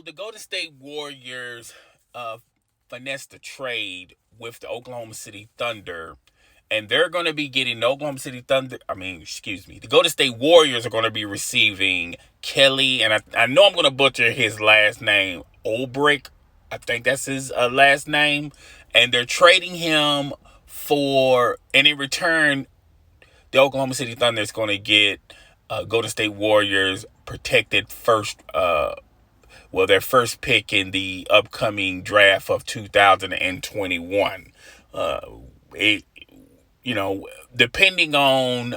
So the Golden State Warriors finessed the trade with the Oklahoma City Thunder, and they're going to be getting the Oklahoma City Thunder. The Golden State Warriors are going to be receiving Kelly, and I know I'm going to butcher his last name, Oubre. I think that's his last name, and they're trading him and in return, the Oklahoma City Thunder is going to get Golden State Warriors protected first. Their first pick in the upcoming draft of 2021. It, Depending on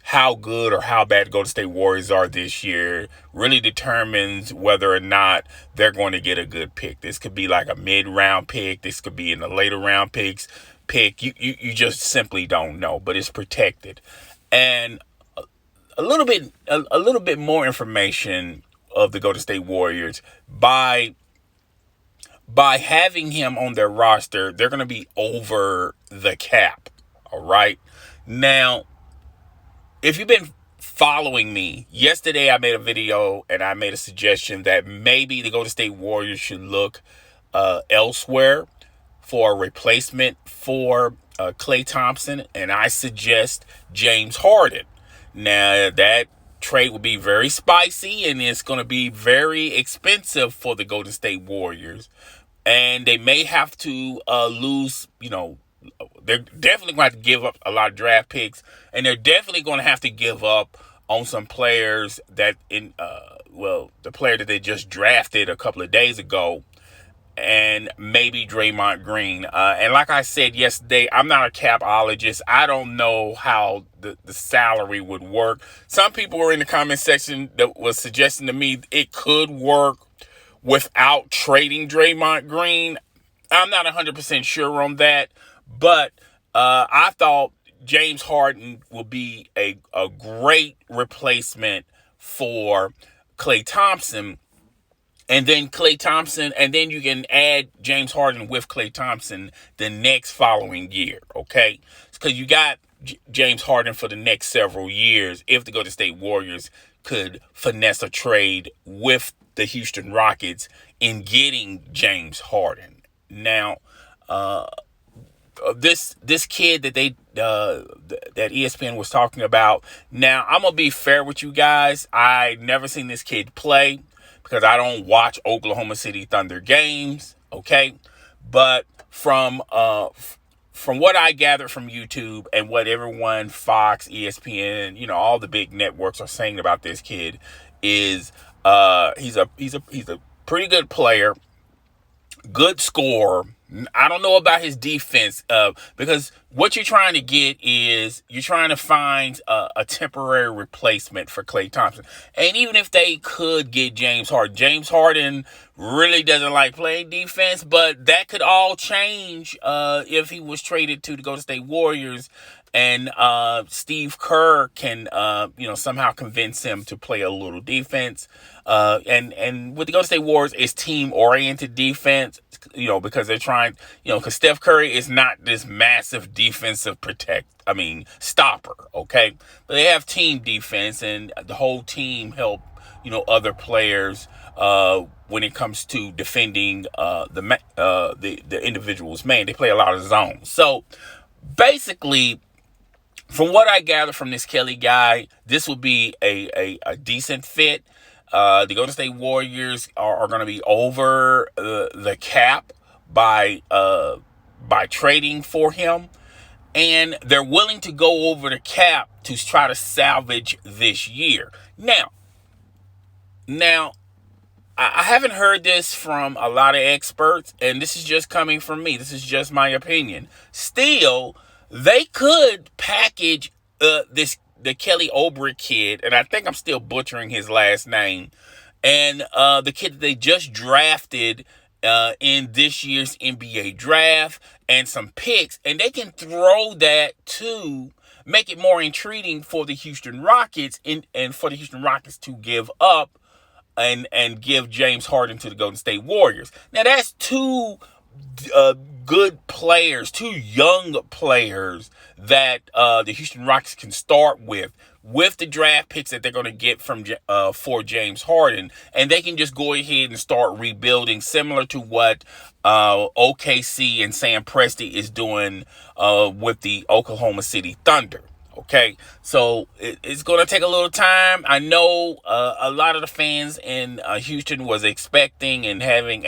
how good or how bad Golden State Warriors are this year, really determines whether or not they're going to get a good pick. This could be like a mid-round pick. This could be in the later round pick. You just simply don't know, but it's protected. And a little bit more information of the Golden State Warriors. By having him on their roster, they're going to be over the cap. All right. Now, if you've been following me, yesterday I made a video and I made a suggestion that maybe the Golden State Warriors should look elsewhere for a replacement for Klay Thompson, and I suggest James Harden. Now, that trade will be very spicy, and it's going to be very expensive for the Golden State Warriors. And they may have to lose, they're definitely going to have to give up a lot of draft picks, and they're definitely going to have to give up on some players the player that they just drafted a couple of days ago, and maybe Draymond Green. And like I said yesterday, I'm not a capologist. I don't know how the salary would work. Some people were in the comment section that was suggesting to me it could work without trading Draymond Green. I'm not 100% sure on that, but I thought James Harden will be a great replacement for Klay Thompson. And then Klay Thompson, and then you can add James Harden with Klay Thompson the next following year, okay? Because you got James Harden for the next several years if the Golden State Warriors could finesse a trade with the Houston Rockets in getting James Harden. Now, this kid that that ESPN was talking about. Now, I'm gonna be fair with you guys. I never seen this kid play because I don't watch Oklahoma City Thunder games. Okay, but from what I gathered from YouTube and what everyone, Fox, ESPN, all the big networks are saying about this kid is he's a pretty good player, good scorer. I don't know about his defense because what you're trying to get is you're trying to find a temporary replacement for Klay Thompson. And even if they could get James Harden really doesn't like playing defense, but that could all change if he was traded to the Golden State Warriors and Steve Kerr can somehow convince him to play a little defense. And with the Golden State Warriors, it's team-oriented defense, because they're trying, because Steph Curry is not this massive defensive stopper, okay? But they have team defense, and the whole team help, other players when it comes to defending the individual's man. They play a lot of zones. So, basically, from what I gather from this Kelly guy, this will be a decent fit. The Golden State Warriors are going to be over the cap by trading for him, and they're willing to go over the cap to try to salvage this year. Now, I haven't heard this from a lot of experts, and this is just coming from me. This is just my opinion. Still, they could package the Kelly Oubre kid, and I think I'm still butchering his last name, and the kid that they just drafted in this year's NBA draft, and some picks, and they can throw that to make it more intriguing for the Houston Rockets and for the Houston Rockets to give up and give James Harden to the Golden State Warriors. Now, that's two good players, two young players that the Houston Rockets can start with with the draft picks that they're going to get from for James Harden, and they can just go ahead and start rebuilding, similar to what OKC and Sam Presti is doing with the Oklahoma City Thunder. Okay, so it's going to take a little time. I know a lot of the fans in Houston was expecting and having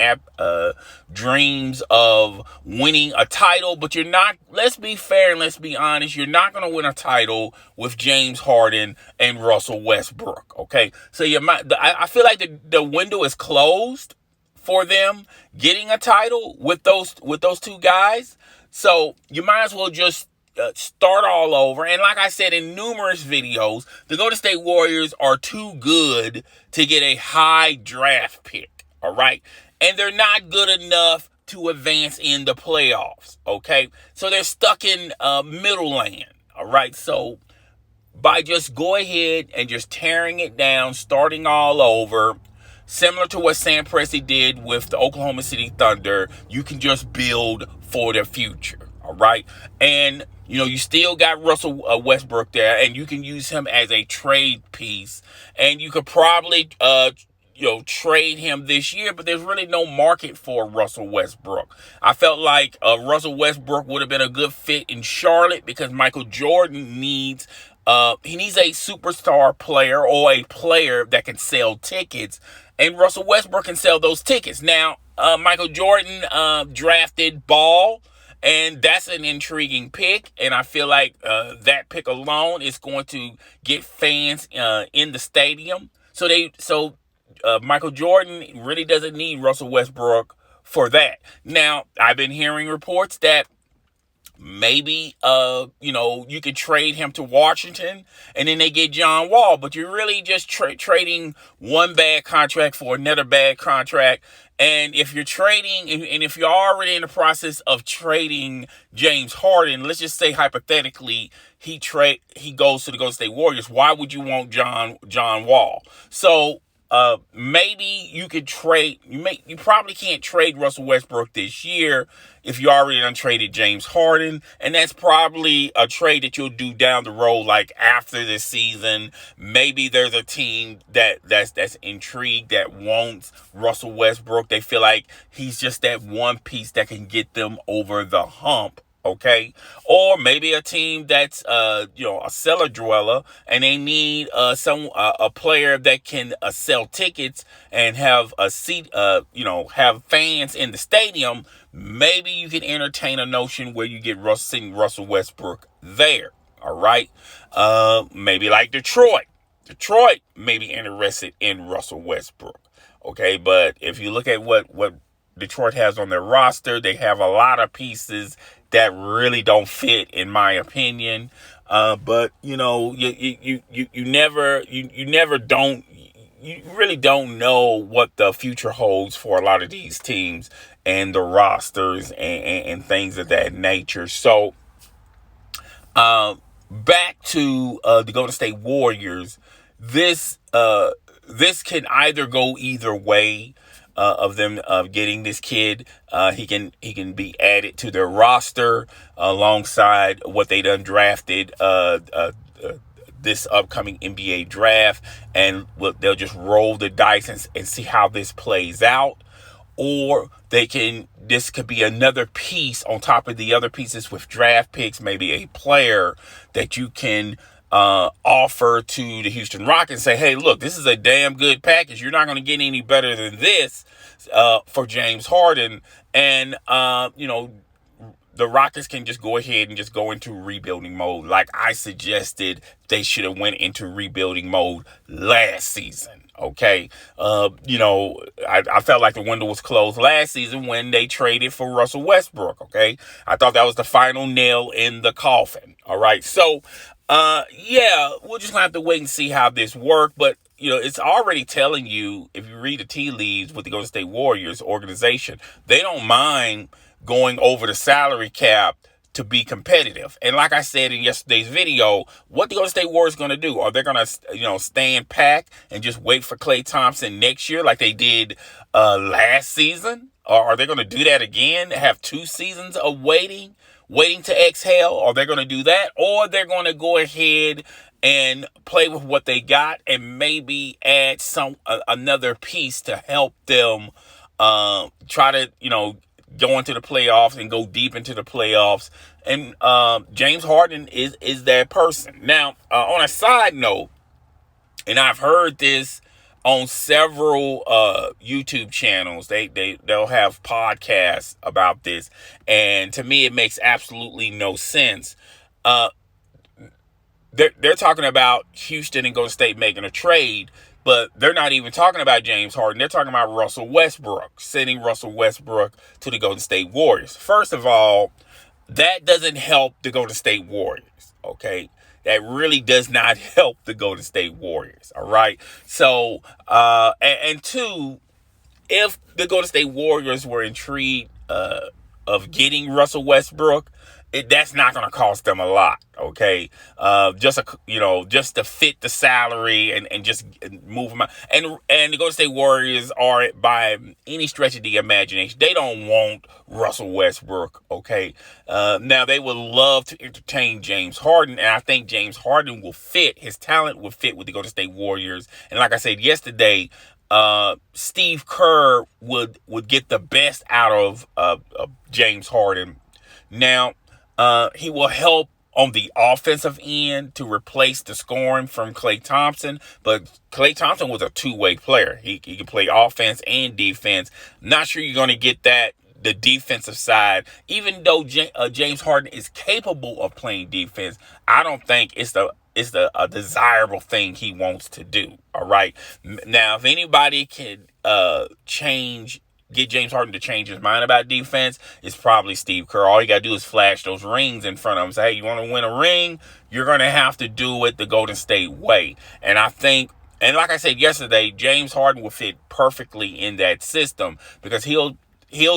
dreams of winning a title, but you're not, let's be fair and let's be honest, you're not going to win a title with James Harden and Russell Westbrook, okay? So I feel like the window is closed for them getting a title with those two guys. So you might as well just start all over. And like I said in numerous videos, the Golden State Warriors are too good to get a high draft pick, all right? And they're not good enough to advance in the playoffs, okay? So they're stuck in middle land, all right? So by just go ahead and just tearing it down, starting all over, similar to what Sam Presti did with the Oklahoma City Thunder, you can just build for the future, all right? And you still got Russell Westbrook there, and you can use him as a trade piece. And you could probably, trade him this year, but there's really no market for Russell Westbrook. I felt like Russell Westbrook would have been a good fit in Charlotte because Michael Jordan needs a superstar player or a player that can sell tickets, and Russell Westbrook can sell those tickets. Now, Michael Jordan drafted Ball, and that's an intriguing pick, and I feel like that pick alone is going to get fans in the stadium. So Michael Jordan really doesn't need Russell Westbrook for that. Now, I've been hearing reports that maybe you could trade him to Washington, and then they get John Wall, but you're really just trading one bad contract for another bad contract. And if you're trading, and if you're already in the process of trading James Harden, let's just say hypothetically he goes to the Golden State Warriors, why would you want John Wall? So maybe you could trade. You probably can't trade Russell Westbrook this year if you already done traded James Harden, and that's probably a trade that you'll do down the road, like after the season. Maybe there's a team that's intrigued that wants Russell Westbrook. They feel like he's just that one piece that can get them over the hump. Okay, or maybe a team that's a cellar dweller, and they need a player that can sell tickets and have a seat, have fans in the stadium. Maybe you can entertain a notion where you get Russell Westbrook there. All right, maybe like Detroit may be interested in Russell Westbrook. Okay, but if you look at what Detroit has on their roster, they have a lot of pieces that really don't fit, in my opinion. But you really don't know what the future holds for a lot of these teams and the rosters and things of that nature. So, back to the Golden State Warriors. This can either go either way. Of them getting this kid. He can be added to their roster alongside what they done drafted this upcoming NBA draft, and they'll just roll the dice and see how this plays out. Or this could be another piece on top of the other pieces with draft picks, maybe a player that you can offer to the Houston Rockets and say, hey, look, this is a damn good package. You're not going to get any better than this for James Harden. And, the Rockets can just go ahead and just go into rebuilding mode. Like I suggested, they should have went into rebuilding mode last season. Okay. I felt like the window was closed last season when they traded for Russell Westbrook. Okay. I thought that was the final nail in the coffin. All right. So, we're just gonna have to wait and see how this works. But, it's already telling you, if you read the tea leaves with the Golden State Warriors organization, they don't mind going over the salary cap to be competitive. And like I said in yesterday's video, what the Golden State Warriors going to do? Are they going to stand pat and just wait for Klay Thompson next year like they did last season? Or are they going to do that again? Have 2 seasons of waiting to exhale? Are they going to do that? Or they're going to go ahead and play with what they got, and maybe add another piece to help them try to go into the playoffs and go deep into the playoffs. And James Harden is that person. Now, on a side note, and I've heard this on several YouTube channels. They'll have podcasts about this, and to me, it makes absolutely no sense. They're talking about Houston and Golden State making a trade, but they're not even talking about James Harden. They're talking about Russell Westbrook, sending Russell Westbrook to the Golden State Warriors. First of all, that doesn't help the Golden State Warriors, okay? That really does not help the Golden State Warriors, all right? So, and two, if the Golden State Warriors were intrigued of getting Russell Westbrook, that's not going to cost them a lot, okay? Just to fit the salary and just move them out. And the Golden State Warriors are, by any stretch of the imagination, they don't want Russell Westbrook, okay? Now, they would love to entertain James Harden, and I think James Harden will fit. His talent will fit with the Golden State Warriors. And like I said yesterday, Steve Kerr would get the best out of James Harden. Now, he will help on the offensive end to replace the scoring from Klay Thompson, but Klay Thompson was a two-way player. He can play offense and defense. Not sure you're going to get the defensive side. Even though James Harden is capable of playing defense, I don't think it's a desirable thing he wants to do. All right. Now, if anybody can get James Harden to change his mind about defense, it's probably Steve Kerr. All you got to do is flash those rings in front of him. Say, hey, you want to win a ring? You're going to have to do it the Golden State way. And I think, and like I said yesterday, James Harden will fit perfectly in that system, because he'll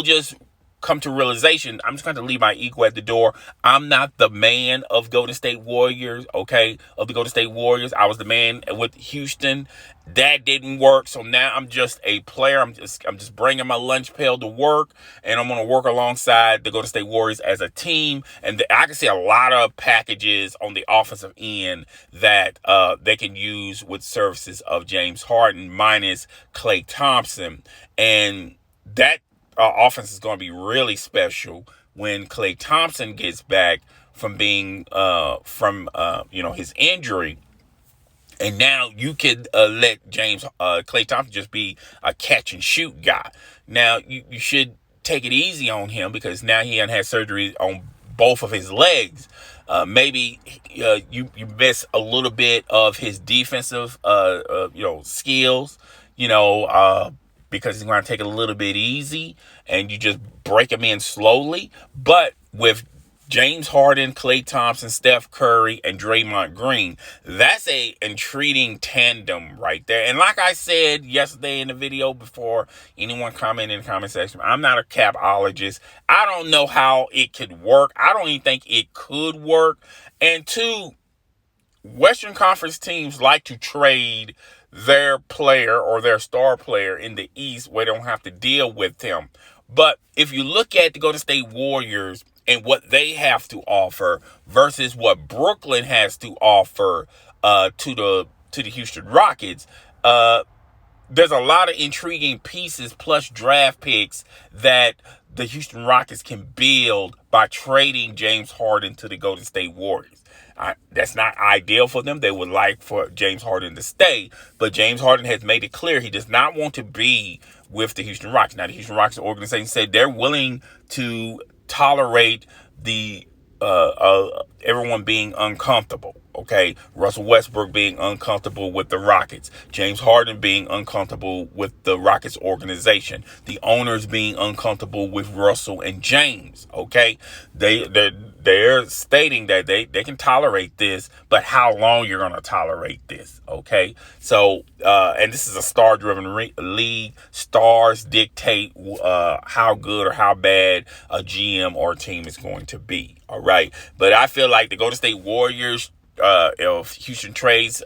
just come to realization, I'm just going to leave my ego at the door. I'm not the man of Golden State Warriors, okay? Of the Golden State Warriors. I was the man with Houston. That didn't work. So now I'm just a player. I'm just bringing my lunch pail to work, and I'm going to work alongside the Golden State Warriors as a team. And I can see a lot of packages on the offensive end that they can use with services of James Harden minus Klay Thompson. And that offense is going to be really special when Klay Thompson gets back from being his injury, and now you could let Klay Thompson just be a catch and shoot guy. Now you should take it easy on him, because now he had surgery on both of his legs. Maybe you miss a little bit of his defensive skills, because he's going to take it a little bit easy, and you just break him in slowly. But with James Harden, Klay Thompson, Steph Curry, and Draymond Green, that's a intriguing tandem right there. And like I said yesterday in the video, before anyone commented in the comment section, I'm not a capologist. I don't know how it could work. I don't even think it could work. And two, Western Conference teams like to trade their player or their star player in the East, where they don't have to deal with him. But if you look at the Golden State Warriors and what they have to offer versus what Brooklyn has to offer to the Houston Rockets, there's a lot of intriguing pieces plus draft picks that the Houston Rockets can build by trading James Harden to the Golden State Warriors. That's not ideal for them. They would like for James Harden to stay, but James Harden has made it clear he does not want to be with the Houston Rockets. Now, the Houston Rockets organization said they're willing to tolerate the everyone being uncomfortable. Okay, Russell Westbrook being uncomfortable with the Rockets, James Harden being uncomfortable with the Rockets organization, the owners being uncomfortable with Russell and James. Okay, they're stating that they can tolerate this, but how long you're going to tolerate this? Okay, so and this is a star-driven league. Stars dictate how good or how bad a GM or team is going to be. All right, but I feel like the Golden State Warriors, if Houston trades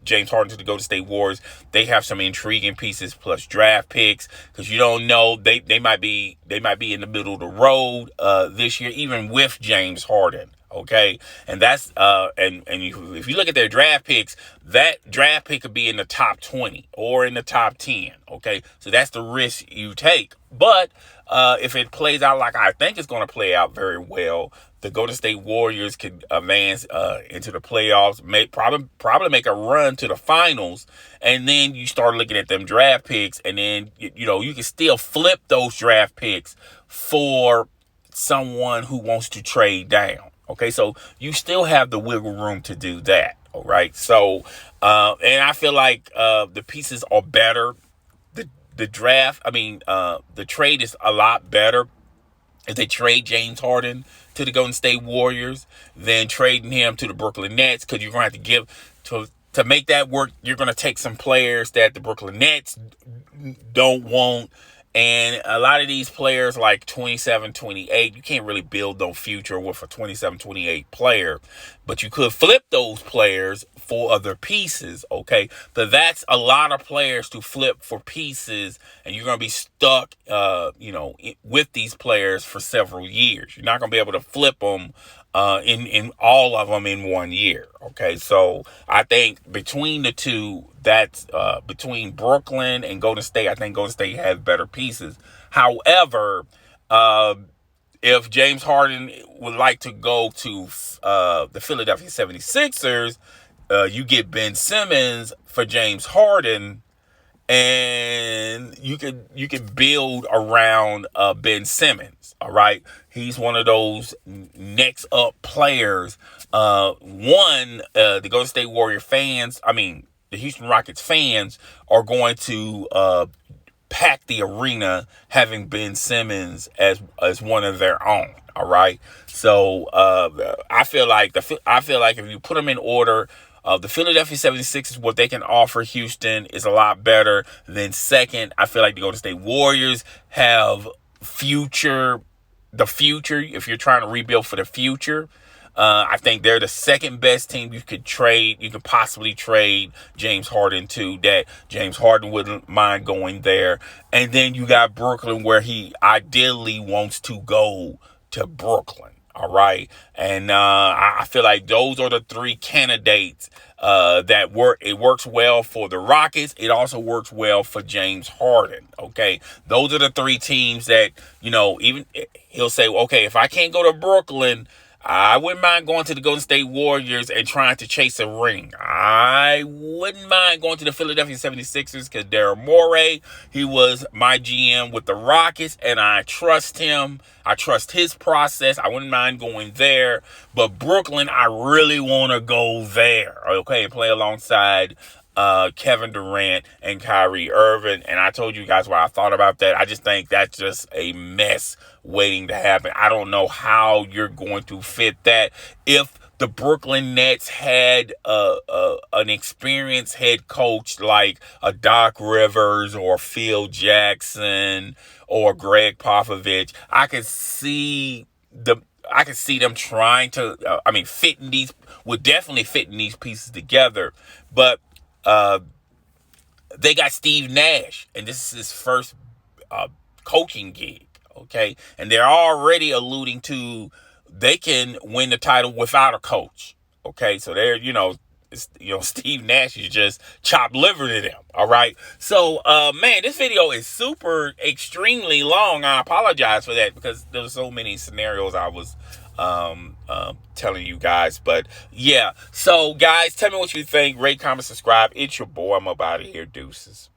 James Harden to the Golden State Warriors, they have some intriguing pieces plus draft picks, because you don't know, they might be in the middle of the road this year, even with James Harden. Okay, and that's if you look at their draft picks, that draft pick could be in the top 20 or in the top 10. Okay, so that's the risk you take. But if it plays out like I think it's going to play out very well, the Golden State Warriors could advance into the playoffs, probably make a run to the finals, and then you start looking at them draft picks, and then you can still flip those draft picks for someone who wants to trade down. Okay, so you still have the wiggle room to do that. All right, so and I feel like the pieces are better. The draft, the trade is a lot better if they trade James Harden to the Golden State Warriors than trading him to the Brooklyn Nets, because you're going to have to give to make that work. You're going to take some players that the Brooklyn Nets don't want. And a lot of these players like 27, 28, you can't really build no future with a 27, 28 player. But you could flip those players for other pieces, okay? But that's a lot of players to flip for pieces, and you're going to be stuck, with these players for several years. You're not going to be able to flip them in all of them in 1 year. Okay, so I think between the two, that's between Brooklyn and Golden State, I think Golden State has better pieces. However, if James Harden would like to go to the Philadelphia 76ers, you get Ben Simmons for James Harden, and you can build around Ben Simmons. All right, he's one of those next up players. The Golden State Warrior fans, the Houston Rockets fans are going to pack the arena having Ben Simmons as one of their own. All right, so I feel like if you put them in order, the Philadelphia 76ers, what they can offer Houston is a lot better than second. I feel like the Golden State Warriors have the future, if you're trying to rebuild for the future. I think they're the second best team you could possibly trade James Harden to, that James Harden wouldn't mind going there. And then you got Brooklyn, where he ideally wants to go to Brooklyn. All right. And I feel like those are the three candidates that work. It works well for the Rockets. It also works well for James Harden. Okay. Those are the three teams that, even he'll say, okay, if I can't go to Brooklyn, I wouldn't mind going to the Golden State Warriors and trying to chase a ring. I wouldn't mind going to the Philadelphia 76ers because Daryl Morey, he was my GM with the Rockets, and I trust him. I trust his process. I wouldn't mind going there. But Brooklyn, I really want to go there, okay, and play alongside Kevin Durant and Kyrie Irving. And I told you guys what I thought about that. I just think that's just a mess waiting to happen. I don't know how you're going to fit that. If the Brooklyn Nets had an experienced head coach like a Doc Rivers or Phil Jackson or Greg Popovich, I could see them trying to, definitely fitting these pieces together. But they got Steve Nash, and this is his first coaching gig, okay? And they're already alluding to they can win the title without a coach, okay? So they're, Steve Nash is just chopped liver to them, all right? So, this video is extremely long. I apologize for that because there were so many scenarios I was telling you guys. But yeah, so guys, tell me what you think. Rate, comment, subscribe. It's your boy. I'm up out of here. Deuces.